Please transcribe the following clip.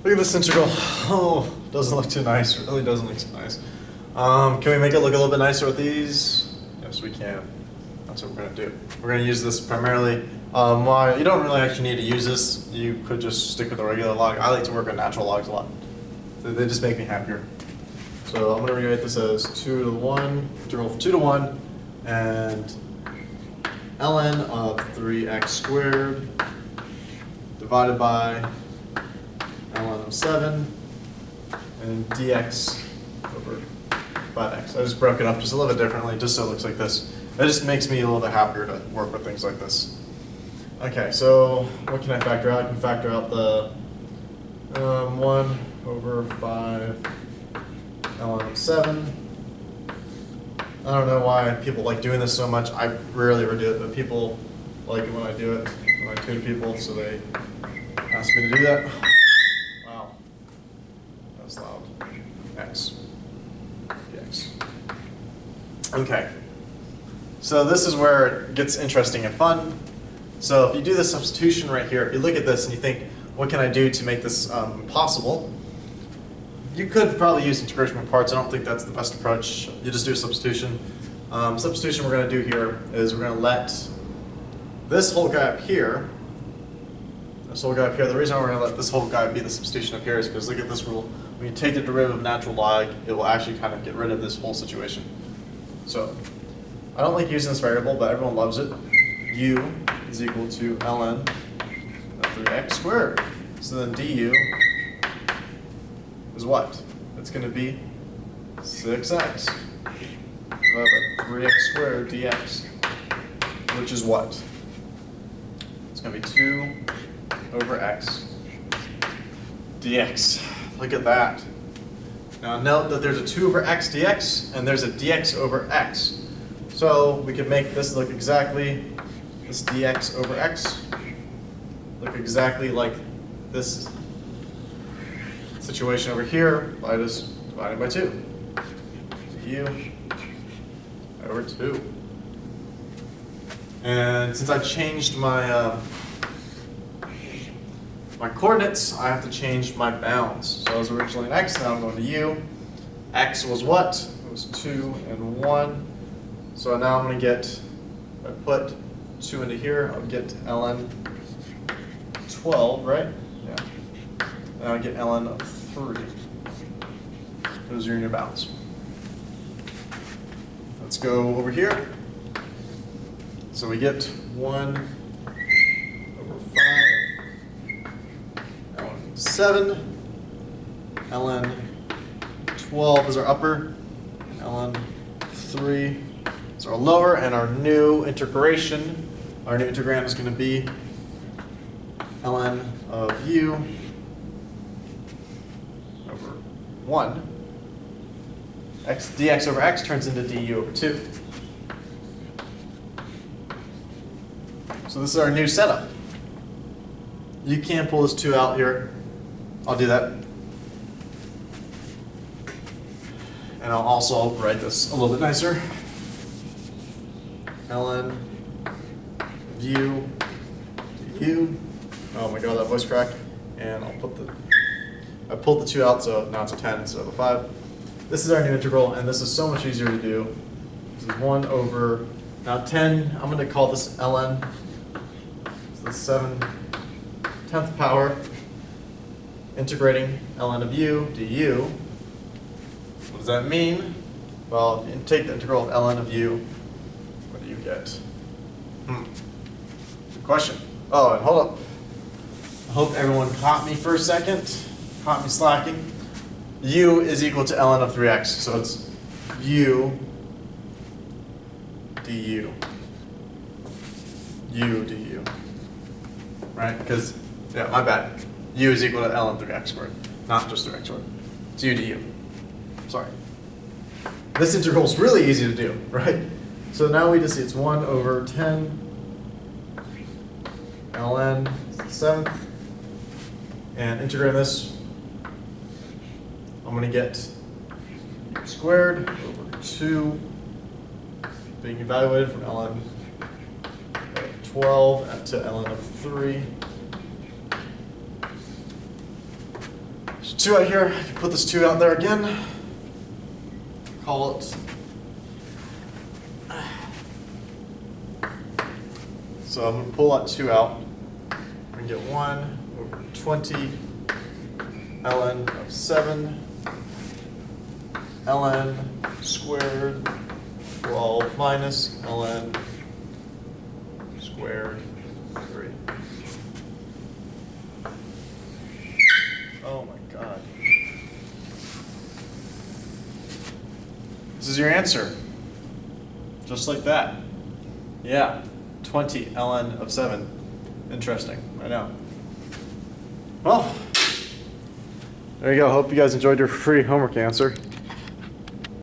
Look at this integral. Oh, doesn't look too nice. It really doesn't look too nice. Can we make it look a little bit nicer with these? Yes, we can. That's what we're going to do. We're going to use this primarily. Why you don't really actually need to use this. You could just stick with a regular log. I like to work on natural logs a lot. They just make me happier. So I'm going to rewrite this as 2 to the 1, integral of 2 to 1, and ln of 3x squared divided by ln of 7 and dx over 5x. I just broke it up just a little bit differently, just so it looks like this. It just makes me a little bit happier to work with things like this. Okay, so what can I factor out? I can factor out the 1 over 5 ln of 7. I don't know why people like doing this so much. I rarely ever do it, but people like it when I do it, when I tutor people, so they ask me to do that. Wow, that was loud. X, dx. Okay, so this is where it gets interesting and fun. So if you do the substitution right here, you look at this and you think, what can I do to make this possible? You could probably use integration by parts. I don't think that's the best approach. You just do a substitution. Substitution we're going to do here is we're going to let this whole guy up here, the reason why we're going to let this whole guy be the substitution up here is because look at this rule. When you take the derivative of natural log, it will actually kind of get rid of this whole situation. So I don't like using this variable, but everyone loves it. U is equal to ln of 3x squared. So then du is what? It's going to be 6x divided by 3x squared dx, which is what? It's going to be 2 over x dx. Look at that. Now note that there's a 2 over x dx and there's a dx over x. So we can make this look exactly, this dx over x, look exactly like this situation over here by just dividing by 2. U over 2. And since I changed my my coordinates, I have to change my bounds. So I was originally an x, now I'm going to u. X was what? It was 2 and 1. So now I'm going to get, if I put 2 into here, I'll get ln 12, right? Yeah. Now I get ln of 3. Those are your new bounds. Let's go over here. So we get 1 over 5, ln 7, ln 12 is our upper, and ln 3 is our lower, and our new integration, our new integrand is going to be ln of u over 1. X, dx over x turns into du over 2. So this is our new setup. You can pull this 2 out here. I'll do that. And I'll also write this a little bit nicer. ln of u du. Oh my god, that voice cracked. And I pulled the 2 out, so now it's a 10 instead of a 5. This is our new integral, and this is so much easier to do. This is 1 over, now 10, I'm going to call this ln. So that's 7/10 power, integrating ln of u du. What does that mean? Well, if you take the integral of ln of u, what do you get? Good question. Oh, and hold up. I hope everyone caught me for a second, caught me slacking. U is equal to ln of 3x, so it's u du. U du. Right? Because, yeah, my bad. U is equal to ln 3x squared, not just 3x squared. It's u du. Sorry. This integral is really easy to do, right? So now we just see it's 1 over 10 ln 7th. And integrating this, I'm going to get u squared over 2 being evaluated from ln of 12 to ln of 3. 2 out here. If you put this 2 out there again, call it. So I'm going to pull that 2 out. We get 1 over 20 ln of 7 ln squared 12 minus ln squared 3. Oh my God. This is your answer. Just like that. Yeah, 20 ln of 7. Interesting, I know. Well, there you go. Hope you guys enjoyed your free homework answer.